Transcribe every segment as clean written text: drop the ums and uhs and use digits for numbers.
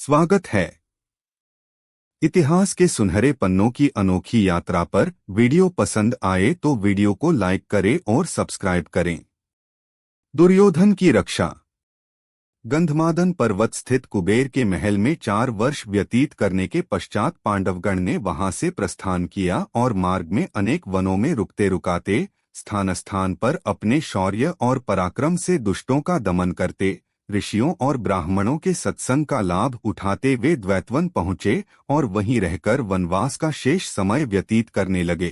स्वागत है। इतिहास के सुनहरे पन्नों की अनोखी यात्रा पर वीडियो पसंद आए तो वीडियो को लाइक करें और सब्सक्राइब करें। दुर्योधन की रक्षा। गंधमादन पर्वत स्थित कुबेर के महल में 4 वर्ष व्यतीत करने के पश्चात पांडवगण ने वहां से प्रस्थान किया और मार्ग में अनेक वनों में रुकते रुकाते स्थान स्थान पर अपने शौर्य और पराक्रम से दुष्टों का दमन करते ऋषियों और ब्राह्मणों के सत्संग का लाभ उठाते वे द्वैतवन पहुँचे और वहीं रहकर वनवास का शेष समय व्यतीत करने लगे।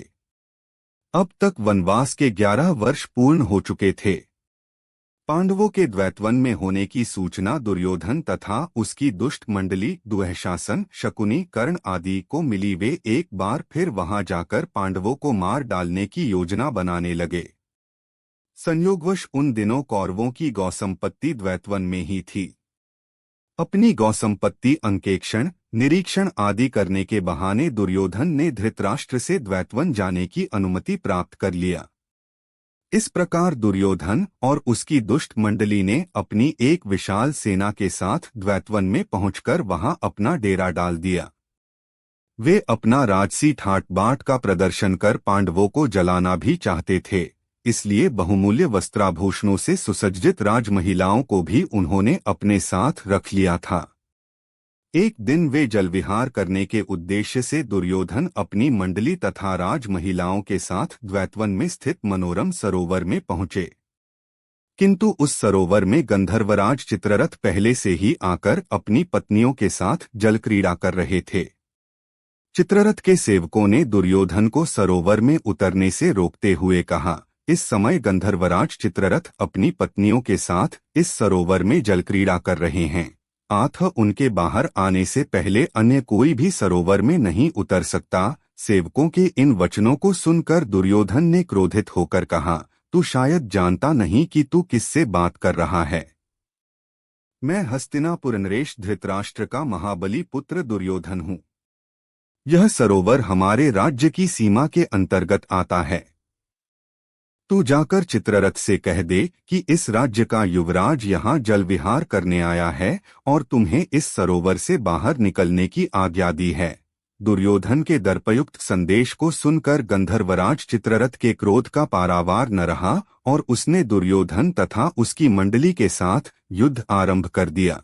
अब तक वनवास के 11 वर्ष पूर्ण हो चुके थे। पांडवों के द्वैतवन में होने की सूचना दुर्योधन तथा उसकी दुष्ट मंडली दुःशासन, शकुनी, कर्ण आदि को मिली। वे एक बार फिर वहां जाकर पांडवों को मार डालने की योजना बनाने लगे। संयोगवश उन दिनों कौरवों की गौसंपत्ति द्वैतवन में ही थी। अपनी गौसंपत्ति अंकेक्षण, निरीक्षण आदि करने के बहाने दुर्योधन ने धृतराष्ट्र से द्वैतवन जाने की अनुमति प्राप्त कर लिया। इस प्रकार दुर्योधन और उसकी दुष्ट मंडली ने अपनी एक विशाल सेना के साथ द्वैतवन में पहुंचकर वहां अपना डेरा डाल दिया। वे अपना राजसी ठाट बाट का प्रदर्शन कर पांडवों को जलाना भी चाहते थे, इसलिए बहुमूल्य वस्त्राभूषणों से सुसज्जित राजमहिलाओं को भी उन्होंने अपने साथ रख लिया था। एक दिन वे जलविहार करने के उद्देश्य से दुर्योधन अपनी मंडली तथा राजमहिलाओं के साथ द्वैतवन में स्थित मनोरम सरोवर में पहुंचे, किंतु उस सरोवर में गंधर्वराज चित्ररथ पहले से ही आकर अपनी पत्नियों के साथ जलक्रीड़ा कर रहे थे। चित्ररथ के सेवकों ने दुर्योधन को सरोवर में उतरने से रोकते हुए कहा, इस समय गंधर्वराज चित्ररथ अपनी पत्नियों के साथ इस सरोवर में जलक्रीड़ा कर रहे हैं, अतः उनके बाहर आने से पहले अन्य कोई भी सरोवर में नहीं उतर सकता। सेवकों के इन वचनों को सुनकर दुर्योधन ने क्रोधित होकर कहा, तू शायद जानता नहीं कि तू किससे बात कर रहा है। मैं हस्तिनापुर नरेश धृतराष्ट्र का महाबली पुत्र दुर्योधन हूँ। यह सरोवर हमारे राज्य की सीमा के अंतर्गत आता है। तू जाकर चित्ररथ से कह दे कि इस राज्य का युवराज यहाँ जल विहार करने आया है और तुम्हें इस सरोवर से बाहर निकलने की आज्ञा दी है। दुर्योधन के दर्पयुक्त संदेश को सुनकर गंधर्वराज चित्ररथ के क्रोध का पारावार न रहा और उसने दुर्योधन तथा उसकी मंडली के साथ युद्ध आरंभ कर दिया।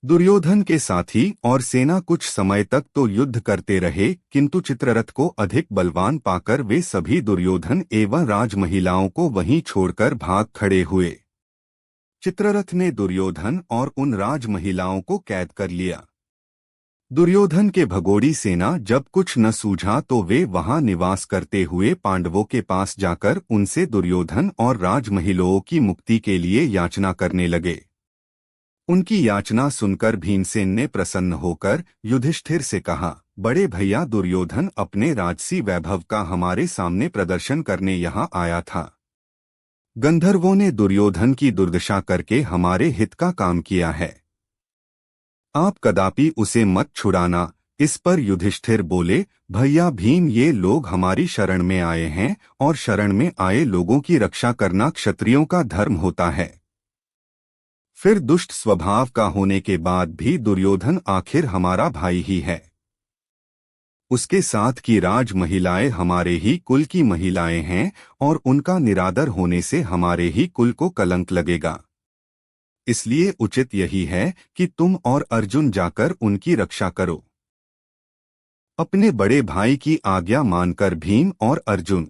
दुर्योधन के साथी और सेना कुछ समय तक तो युद्ध करते रहे, किंतु चित्ररथ को अधिक बलवान पाकर वे सभी दुर्योधन एवं राजमहिलाओं को वहीं छोड़कर भाग खड़े हुए। चित्ररथ ने दुर्योधन और उन राजमहिलाओं को कैद कर लिया। दुर्योधन के भगोड़ी सेना जब कुछ न सूझा तो वे वहां निवास करते हुए पांडवों के पास जाकर उनसे दुर्योधन और राजमहिलाओं की मुक्ति के लिए याचना करने लगे। उनकी याचना सुनकर भीमसेन ने प्रसन्न होकर युधिष्ठिर से कहा, बड़े भैया दुर्योधन अपने राजसी वैभव का हमारे सामने प्रदर्शन करने यहाँ आया था। गंधर्वों ने दुर्योधन की दुर्दशा करके हमारे हित का काम किया है। आप कदापि उसे मत छुड़ाना। इस पर युधिष्ठिर बोले, भैया भीम, ये लोग हमारी शरण में आए हैं और शरण में आए लोगों की रक्षा करना क्षत्रियों का धर्म होता है। फिर दुष्ट स्वभाव का होने के बाद भी दुर्योधन आखिर हमारा भाई ही है। उसके साथ की राज महिलाएं हमारे ही कुल की महिलाएं हैं और उनका निरादर होने से हमारे ही कुल को कलंक लगेगा। इसलिए उचित यही है कि तुम और अर्जुन जाकर उनकी रक्षा करो। अपने बड़े भाई की आज्ञा मानकर भीम और अर्जुन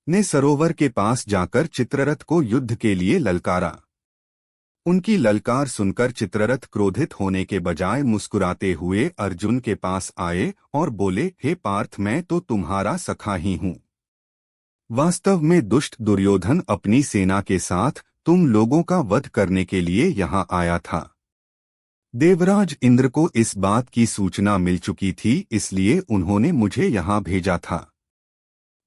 ने सरोवर के पास जाकर चित्ररथ को युद्ध के लिए ललकारा। उनकी ललकार सुनकर चित्ररथ क्रोधित होने के बजाय मुस्कुराते हुए अर्जुन के पास आए और बोले, हे पार्थ, मैं तो तुम्हारा सखा ही हूँ। वास्तव में दुष्ट दुर्योधन अपनी सेना के साथ तुम लोगों का वध करने के लिए यहाँ आया था। देवराज इंद्र को इस बात की सूचना मिल चुकी थी, इसलिए उन्होंने मुझे यहाँ भेजा था।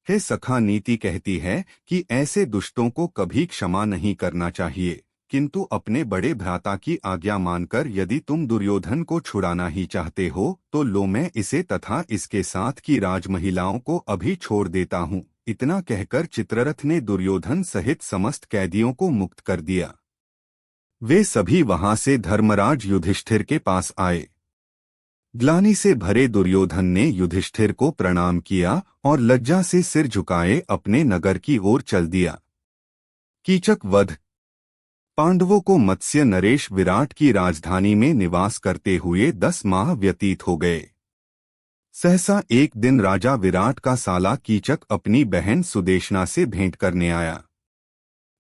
हे सखा, नीति कहती है कि ऐसे दुष्टों को कभी क्षमा नहीं करना चाहिए, किंतु अपने बड़े भ्राता की आज्ञा मानकर यदि तुम दुर्योधन को छुड़ाना ही चाहते हो तो लो, मैं इसे तथा इसके साथ की राजमहिलाओं को अभी छोड़ देता हूँ। इतना कहकर चित्ररथ ने दुर्योधन सहित समस्त कैदियों को मुक्त कर दिया। वे सभी वहां से धर्मराज युधिष्ठिर के पास आए। ग्लानि से भरे दुर्योधन ने युधिष्ठिर को प्रणाम किया और लज्जा से सिर झुकाए अपने नगर की ओर चल दिया। कीचक वध। पांडवों को मत्स्य नरेश विराट की राजधानी में निवास करते हुए 10 माह व्यतीत हो गए। सहसा एक दिन राजा विराट का साला कीचक अपनी बहन सुदेशना से भेंट करने आया।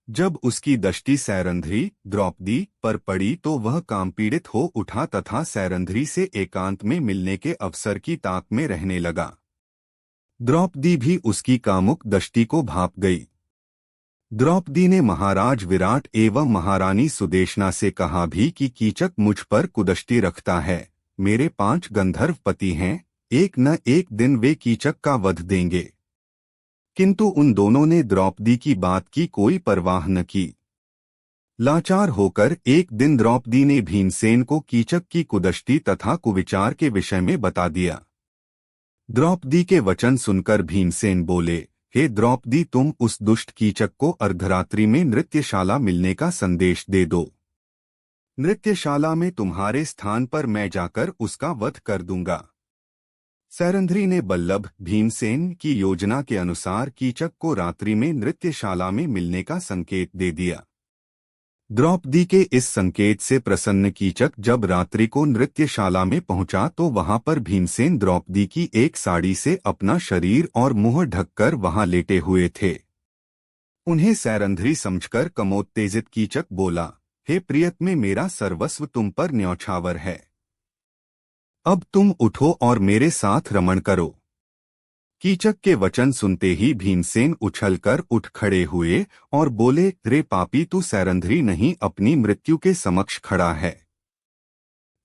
जब उसकी दृष्टि सैरंध्री द्रौपदी पर पड़ी तो वह कामपीड़ित हो उठा तथा सैरंध्री से एकांत में मिलने के अवसर की ताक में रहने लगा। द्रौपदी भी उसकी कामुक दृष्टि को भाप गई। द्रौपदी ने महाराज विराट एवं महारानी सुदेशना से कहा भी कि कीचक मुझ पर कुदृष्टि रखता है। मेरे 5 गंधर्व पति हैं, एक न एक दिन वे कीचक का वध देंगे। किंतु उन दोनों ने द्रौपदी की बात की कोई परवाह न की। लाचार होकर एक दिन द्रौपदी ने भीमसेन को कीचक की कुदृष्टि तथा कुविचार के विषय में बता दिया। द्रौपदी के वचन सुनकर भीमसेन बोले, हे द्रौपदी, तुम उस दुष्ट कीचक को अर्धरात्रि में नृत्यशाला मिलने का संदेश दे दो। नृत्यशाला में तुम्हारे स्थान पर मैं जाकर उसका वध कर दूंगा। सैरंध्री ने बल्लभ भीमसेन की योजना के अनुसार कीचक को रात्रि में नृत्यशाला में मिलने का संकेत दे दिया। द्रौपदी के इस संकेत से प्रसन्न कीचक जब रात्रि को नृत्यशाला में पहुंचा तो वहां पर भीमसेन द्रौपदी की एक साड़ी से अपना शरीर और मुंह ढककर वहां लेटे हुए थे। उन्हें सैरंध्री समझकर कमोत्तेजित कीचक बोला, हे प्रियतमे, मेरा सर्वस्व तुम पर न्यौछावर है। अब तुम उठो और मेरे साथ रमण करो। कीचक के वचन सुनते ही भीमसेन उछलकर उठ खड़े हुए और बोले, रे पापी, तू सैरंध्री नहीं अपनी मृत्यु के समक्ष खड़ा है।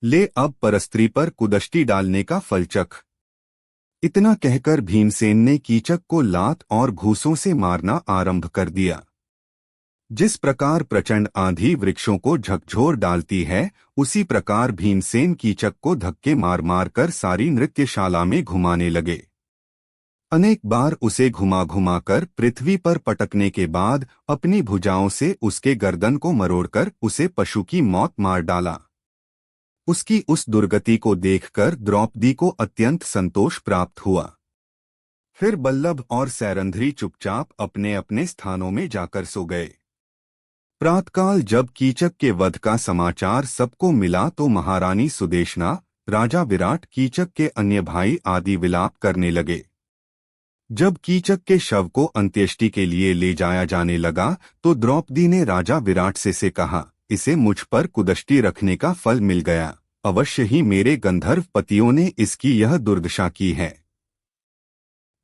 ले अब परस्त्री पर कुदृष्टि डालने का फल चख। इतना कहकर भीमसेन ने कीचक को लात और घूंसों से मारना आरंभ कर दिया। जिस प्रकार प्रचंड आंधी वृक्षों को झकझोर डालती है, उसी प्रकार भीमसेन कीचक को धक्के मार मार कर सारी नृत्यशाला में घुमाने लगे। अनेक बार उसे घुमा घुमा कर पृथ्वी पर पटकने के बाद अपनी भुजाओं से उसके गर्दन को मरोड़कर उसे पशु की मौत मार डाला। उसकी उस दुर्गति को देखकर द्रौपदी को अत्यंत संतोष प्राप्त हुआ। फिर बल्लभ और सैरंध्री चुपचाप अपने अपने स्थानों में जाकर सो गए। प्रातकाल जब कीचक के वध का समाचार सबको मिला तो महारानी सुदेशना, राजा विराट, कीचक के अन्य भाई आदि विलाप करने लगे। जब कीचक के शव को अंत्येष्टि के लिए ले जाया जाने लगा तो द्रौपदी ने राजा विराट से कहा, इसे मुझ पर कुदृष्टि रखने का फल मिल गया। अवश्य ही मेरे गंधर्व पतियों ने इसकी यह दुर्दशा की है।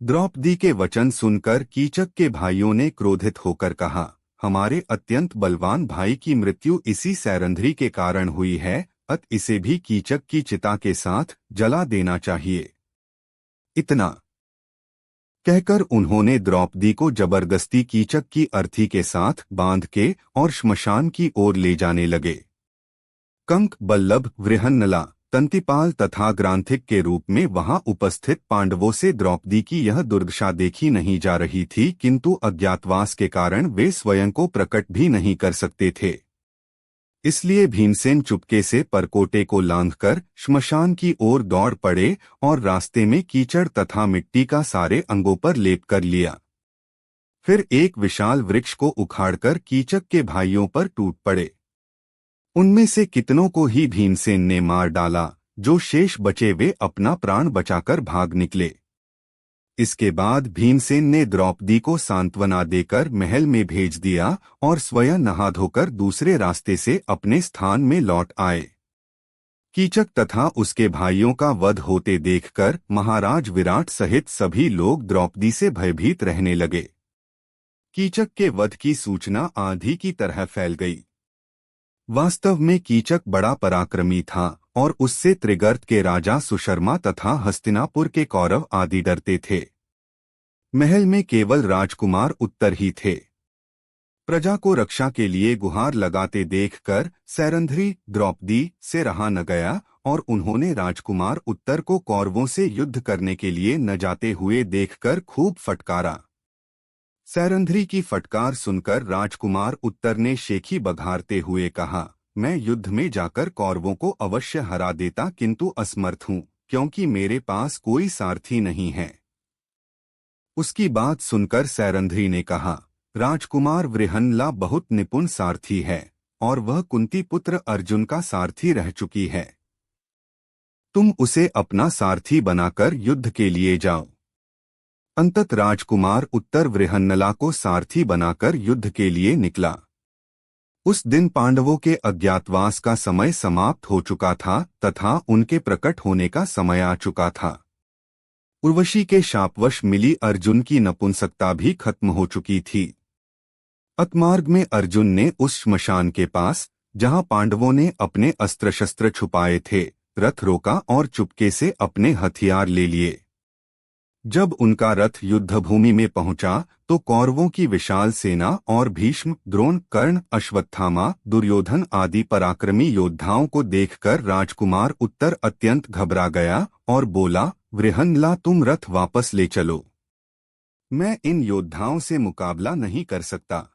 द्रौपदी के वचन सुनकर कीचक के भाइयों ने क्रोधित होकर कहा, हमारे अत्यंत बलवान भाई की मृत्यु इसी सैरंध्री के कारण हुई है, अत इसे भी कीचक की चिता के साथ जला देना चाहिए। इतना कहकर उन्होंने द्रौपदी को जबरदस्ती कीचक की अर्थी के साथ बांध के और श्मशान की ओर ले जाने लगे। कंक, बल्लभ, वृहन्नला, तंतिपाल तथा ग्रांथिक के रूप में वहां उपस्थित पांडवों से द्रौपदी की यह दुर्दशा देखी नहीं जा रही थी, किंतु अज्ञातवास के कारण वे स्वयं को प्रकट भी नहीं कर सकते थे। इसलिए भीमसेन चुपके से परकोटे को लांघकर श्मशान की ओर दौड़ पड़े और रास्ते में कीचड़ तथा मिट्टी का सारे अंगों पर लेप कर लिया। फिर एक विशाल वृक्ष को उखाड़कर कीचक के भाइयों पर टूट पड़े। उनमें से कितनों को ही भीमसेन ने मार डाला, जो शेष बचे वे अपना प्राण बचाकर भाग निकले। इसके बाद भीमसेन ने द्रौपदी को सांत्वना देकर महल में भेज दिया और स्वयं नहा धोकर दूसरे रास्ते से अपने स्थान में लौट आए। कीचक तथा उसके भाइयों का वध होते देखकर महाराज विराट सहित सभी लोग द्रौपदी से भयभीत रहने लगे। कीचक के वध की सूचना आंधी की तरह फैल गई। वास्तव में कीचक बड़ा पराक्रमी था और उससे त्रिगर्त के राजा सुशर्मा तथा हस्तिनापुर के कौरव आदि डरते थे। महल में केवल राजकुमार उत्तर ही थे। प्रजा को रक्षा के लिए गुहार लगाते देखकर सैरंध्री द्रौपदी से रहा न गया और उन्होंने राजकुमार उत्तर को कौरवों से युद्ध करने के लिए न जाते हुए देखकर खूब फटकारा। सैरंध्री की फटकार सुनकर राजकुमार उत्तर ने शेखी बघारते हुए कहा, मैं युद्ध में जाकर कौरवों को अवश्य हरा देता, किंतु असमर्थ हूँ, क्योंकि मेरे पास कोई सारथी नहीं है। उसकी बात सुनकर सैरंध्री ने कहा, राजकुमार वृहनला बहुत निपुण सारथी है और वह कुंती पुत्र अर्जुन का सारथी रह चुकी है। तुम उसे अपना सारथी बनाकर युद्ध के लिए जाओ। अंतत राजकुमार उत्तर वृहन्नला को सारथी बनाकर युद्ध के लिए निकला। उस दिन पांडवों के अज्ञातवास का समय समाप्त हो चुका था तथा उनके प्रकट होने का समय आ चुका था। उर्वशी के शापवश मिली अर्जुन की नपुंसकता भी खत्म हो चुकी थी। अतमार्ग में अर्जुन ने उस श्मशान के पास, जहां पांडवों ने अपने अस्त्र शस्त्र छुपाए थे, रथ रोका और चुपके से अपने हथियार ले लिए। जब उनका रथ युद्धभूमि में पहुंचा तो कौरवों की विशाल सेना और भीष्म, द्रोण, कर्ण, अश्वत्थामा, दुर्योधन आदि पराक्रमी योद्धाओं को देखकर राजकुमार उत्तर अत्यंत घबरा गया और बोला, वृहन्नला, तुम रथ वापस ले चलो। मैं इन योद्धाओं से मुकाबला नहीं कर सकता।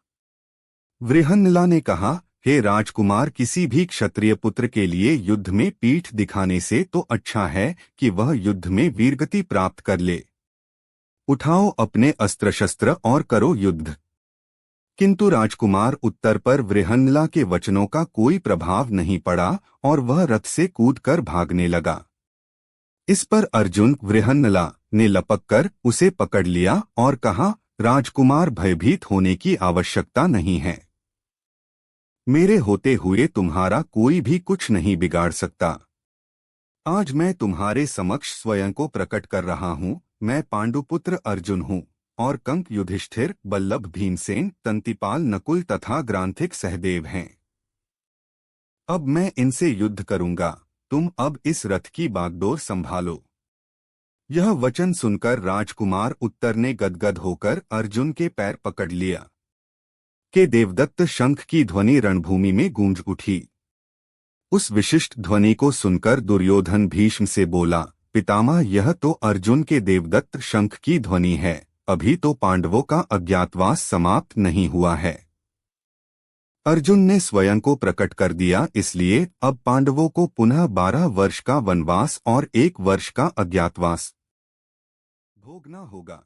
वृहन्नला ने कहा, हे राजकुमार, किसी भी क्षत्रिय पुत्र के लिए युद्ध में पीठ दिखाने से तो अच्छा है कि वह युद्ध में वीरगति प्राप्त कर ले। उठाओ अपने अस्त्र शस्त्र और करो युद्ध। किंतु राजकुमार उत्तर पर वृहन्नला के वचनों का कोई प्रभाव नहीं पड़ा और वह रथ से कूदकर भागने लगा। इस पर अर्जुन वृहन्नला ने लपककर उसे पकड़ लिया और कहा, राजकुमार, भयभीत होने की आवश्यकता नहीं है। मेरे होते हुए तुम्हारा कोई भी कुछ नहीं बिगाड़ सकता। आज मैं तुम्हारे समक्ष स्वयं को प्रकट कर रहा हूँ। मैं पांडुपुत्र अर्जुन हूँ और कंक, युधिष्ठिर, बल्लभ, भीमसेन, तंतिपाल, नकुल तथा ग्रांथिक सहदेव हैं। अब मैं इनसे युद्ध करूंगा। तुम अब इस रथ की बागडोर संभालो। यह वचन सुनकर राजकुमार उत्तर ने गदगद होकर अर्जुन के पैर पकड़ लिया। के देवदत्त शंख की ध्वनि रणभूमि में गूंज उठी। उस विशिष्ट ध्वनि को सुनकर दुर्योधन भीष्म से बोला, पितामह, यह तो अर्जुन के देवदत्त शंख की ध्वनि है। अभी तो पांडवों का अज्ञातवास समाप्त नहीं हुआ है। अर्जुन ने स्वयं को प्रकट कर दिया, इसलिए अब पांडवों को पुनः 12 वर्ष का वनवास और 1 वर्ष का अज्ञातवास भोगना होगा।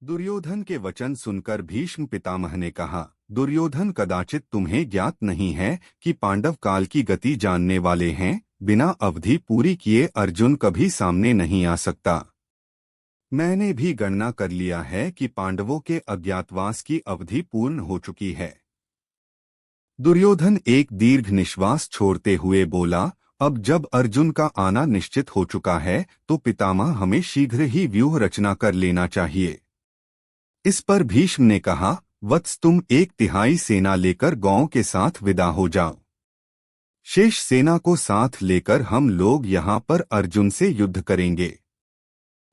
दुर्योधन के वचन सुनकर भीष्म पितामह ने कहा, दुर्योधन, कदाचित तुम्हें ज्ञात नहीं है कि पांडव काल की गति जानने वाले हैं। बिना अवधि पूरी किए अर्जुन कभी सामने नहीं आ सकता। मैंने भी गणना कर लिया है कि पांडवों के अज्ञातवास की अवधि पूर्ण हो चुकी है। दुर्योधन एक दीर्घ निश्वास छोड़ते हुए बोला, अब जब अर्जुन का आना निश्चित हो चुका है तो पितामह, हमें शीघ्र ही व्यूह रचना कर लेना चाहिए। इस पर भीष्म ने कहा, वत्स, तुम 1/3 सेना लेकर गांव के साथ विदा हो जाओ। शेष सेना को साथ लेकर हम लोग यहाँ पर अर्जुन से युद्ध करेंगे।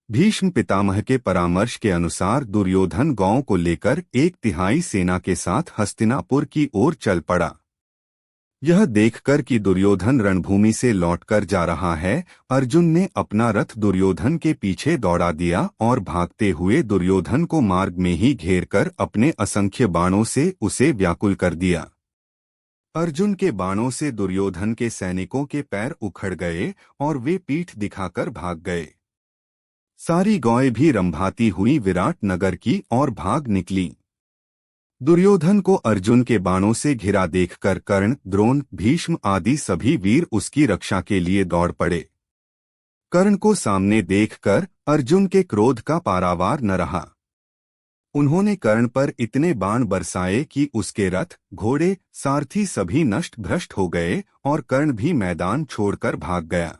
भीष्म पितामह के परामर्श के अनुसार दुर्योधन गांव को लेकर 1/3 सेना के साथ हस्तिनापुर की ओर चल पड़ा। यह देखकर कि दुर्योधन रणभूमि से लौटकर जा रहा है, अर्जुन ने अपना रथ दुर्योधन के पीछे दौड़ा दिया और भागते हुए दुर्योधन को मार्ग में ही घेरकर अपने असंख्य बाणों से उसे व्याकुल कर दिया। अर्जुन के बाणों से दुर्योधन के सैनिकों के पैर उखड़ गए और वे पीठ दिखाकर भाग गए। सारी गौएं भी रंभाती हुई विराट नगर की ओर भाग निकली। दुर्योधन को अर्जुन के बाणों से घिरा देखकर कर्ण, द्रोण, भीष्म आदि सभी वीर उसकी रक्षा के लिए दौड़ पड़े। कर्ण को सामने देखकर अर्जुन के क्रोध का पारावार न रहा। उन्होंने कर्ण पर इतने बाण बरसाए कि उसके रथ, घोड़े, सारथी सभी नष्ट भ्रष्ट हो गए और कर्ण भी मैदान छोड़कर भाग गया।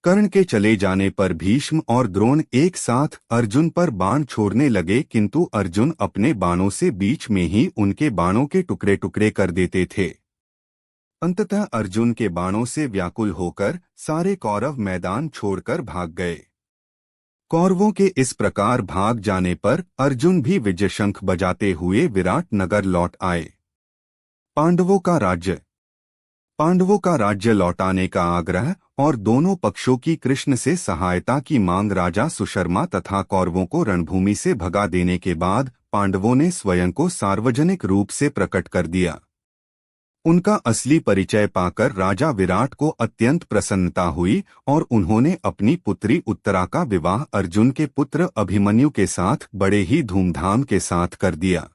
कर्ण के चले जाने पर भीष्म और द्रोण एक साथ अर्जुन पर बाण छोड़ने लगे, किंतु अर्जुन अपने बाणों से बीच में ही उनके बाणों के टुकड़े टुकड़े कर देते थे। अंततः अर्जुन के बाणों से व्याकुल होकर सारे कौरव मैदान छोड़कर भाग गए। कौरवों के इस प्रकार भाग जाने पर अर्जुन भी विजय शंख बजाते हुए विराट नगर लौट आए। पांडवों का राज्य लौटाने का आग्रह और दोनों पक्षों की कृष्ण से सहायता की मांग राजा सुशर्मा तथा कौरवों को रणभूमि से भगा देने के बाद पांडवों ने स्वयं को सार्वजनिक रूप से प्रकट कर दिया। उनका असली परिचय पाकर राजा विराट को अत्यंत प्रसन्नता हुई और उन्होंने अपनी पुत्री उत्तरा का विवाह अर्जुन के पुत्र अभिमन्यु के साथ बड़े ही धूमधाम के साथ कर दिया।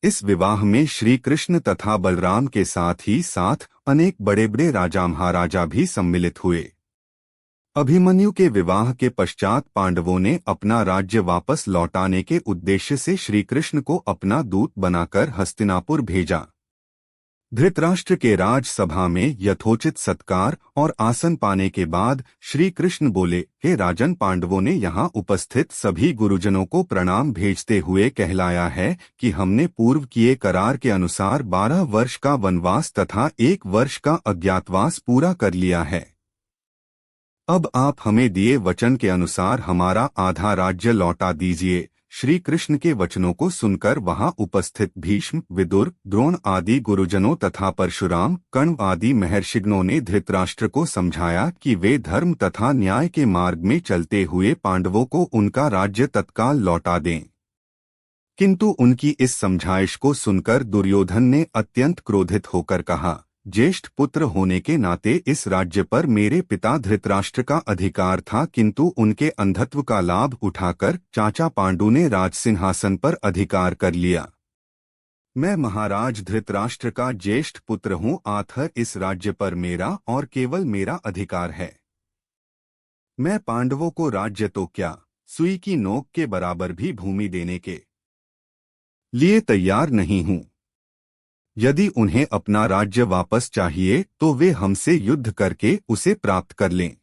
इस विवाह में श्री कृष्ण तथा बलराम के साथ ही साथ अनेक बड़े बड़े राजा महाराजा भी सम्मिलित हुए। अभिमन्यु के विवाह के पश्चात पांडवों ने अपना राज्य वापस लौटाने के उद्देश्य से श्रीकृष्ण को अपना दूत बनाकर हस्तिनापुर भेजा। धृतराष्ट्र के राजसभा में यथोचित सत्कार और आसन पाने के बाद श्री कृष्ण बोले, हे राजन, पांडवों ने यहाँ उपस्थित सभी गुरुजनों को प्रणाम भेजते हुए कहलाया है कि हमने पूर्व किए करार के अनुसार 12 वर्ष का वनवास तथा 1 वर्ष का अज्ञातवास पूरा कर लिया है। अब आप हमें दिए वचन के अनुसार हमारा आधा राज्य लौटा दीजिए। श्री कृष्ण के वचनों को सुनकर वहां उपस्थित भीष्म, विदुर, द्रोण आदि गुरुजनों तथा परशुराम, कर्ण आदि महर्षिगणों ने धृतराष्ट्र को समझाया कि वे धर्म तथा न्याय के मार्ग में चलते हुए पांडवों को उनका राज्य तत्काल लौटा दें। किंतु उनकी इस समझाइश को सुनकर दुर्योधन ने अत्यंत क्रोधित होकर कहा, ज्येष्ठ पुत्र होने के नाते इस राज्य पर मेरे पिता धृतराष्ट्र का अधिकार था, किंतु उनके अंधत्व का लाभ उठाकर चाचा पांडु ने राजसिंहासन पर अधिकार कर लिया। मैं महाराज धृतराष्ट्र का ज्येष्ठ पुत्र हूँ, अतः इस राज्य पर मेरा और केवल मेरा अधिकार है। मैं पांडवों को राज्य तो क्या, सुई की नोक के बराबर भी भूमि देने के लिए तैयार नहीं हूँ। यदि उन्हें अपना राज्य वापस चाहिए तो वे हमसे युद्ध करके उसे प्राप्त कर लें।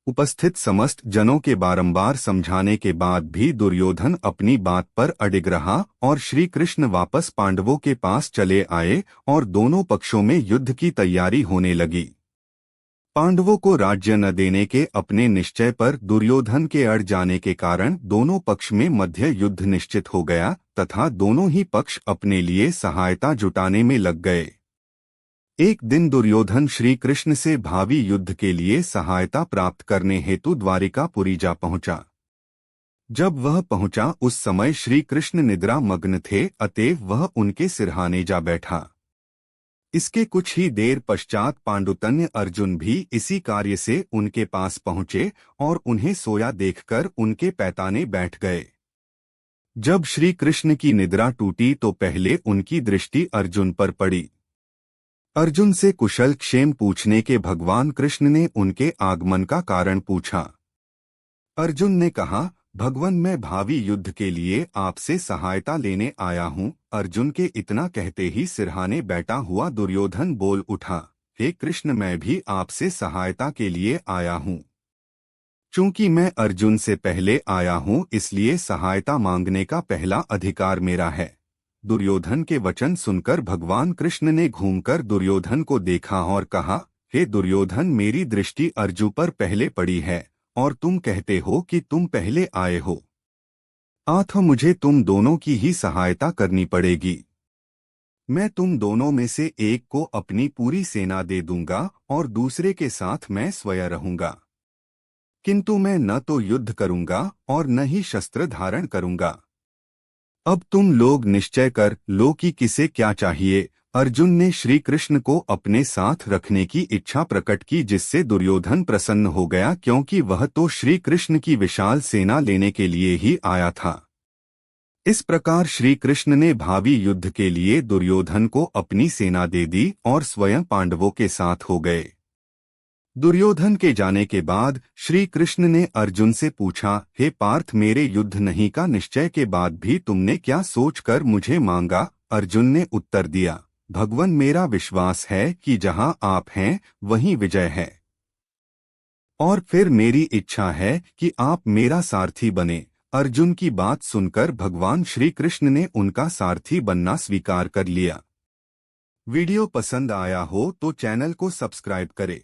उपस्थित समस्त जनों के बारंबार समझाने के बाद भी दुर्योधन अपनी बात पर अडिग रहा और श्री कृष्ण वापस पांडवों के पास चले आए और दोनों पक्षों में युद्ध की तैयारी होने लगी। पांडवों को राज्य न देने के अपने निश्चय पर दुर्योधन के अड़ जाने के कारण दोनों पक्ष में मध्य युद्ध निश्चित हो गया तथा दोनों ही पक्ष अपने लिए सहायता जुटाने में लग गए। एक दिन दुर्योधन श्री कृष्ण से भावी युद्ध के लिए सहायता प्राप्त करने हेतु द्वारिकापुरी जा पहुंचा। जब वह पहुंचा उस समय श्री कृष्ण निद्रा मग्न थे, अतएव वह उनके सिरहाने जा बैठा। इसके कुछ ही देर पश्चात पांडुतन्य अर्जुन भी इसी कार्य से उनके पास पहुंचे और उन्हें सोया देखकर उनके पैताने बैठ गए। जब श्री कृष्ण की निद्रा टूटी तो पहले उनकी दृष्टि अर्जुन पर पड़ी। अर्जुन से कुशल क्षेम पूछने के भगवान कृष्ण ने उनके आगमन का कारण पूछा। अर्जुन ने कहा, भगवान, मैं भावी युद्ध के लिए आपसे सहायता लेने आया हूँ। अर्जुन के इतना कहते ही सिरहाने बैठा हुआ दुर्योधन बोल उठा, हे कृष्ण, मैं भी आपसे सहायता के लिए आया हूँ। चूंकि मैं अर्जुन से पहले आया हूँ इसलिए सहायता मांगने का पहला अधिकार मेरा है। दुर्योधन के वचन सुनकर भगवान कृष्ण ने घूमकर दुर्योधन को देखा और कहा, हे दुर्योधन, मेरी दृष्टि अर्जुन पर पहले पड़ी है और तुम कहते हो कि तुम पहले आए हो, अतः मुझे तुम दोनों की ही सहायता करनी पड़ेगी। मैं तुम दोनों में से एक को अपनी पूरी सेना दे दूंगा और दूसरे के साथ मैं स्वयं रहूंगा, किंतु मैं न तो युद्ध करूंगा और न ही शस्त्र धारण करूंगा। अब तुम लोग निश्चय कर लो कि किसे क्या चाहिए। अर्जुन ने श्री कृष्ण को अपने साथ रखने की इच्छा प्रकट की, जिससे दुर्योधन प्रसन्न हो गया, क्योंकि वह तो श्री कृष्ण की विशाल सेना लेने के लिए ही आया था। इस प्रकार श्री कृष्ण ने भावी युद्ध के लिए दुर्योधन को अपनी सेना दे दी और स्वयं पांडवों के साथ हो गए। दुर्योधन के जाने के बाद श्री कृष्ण ने अर्जुन से पूछा, हे पार्थ, मेरे युद्ध नहीं का निश्चय के बाद भी तुमने क्या सोचकर मुझे मांगा? अर्जुन ने उत्तर दिया, भगवान, मेरा विश्वास है कि जहां आप हैं वहीं विजय है, और फिर मेरी इच्छा है कि आप मेरा सारथी बने। अर्जुन की बात सुनकर भगवान श्री कृष्ण ने उनका सारथी बनना स्वीकार कर लिया। वीडियो पसंद आया हो तो चैनल को सब्सक्राइब करें।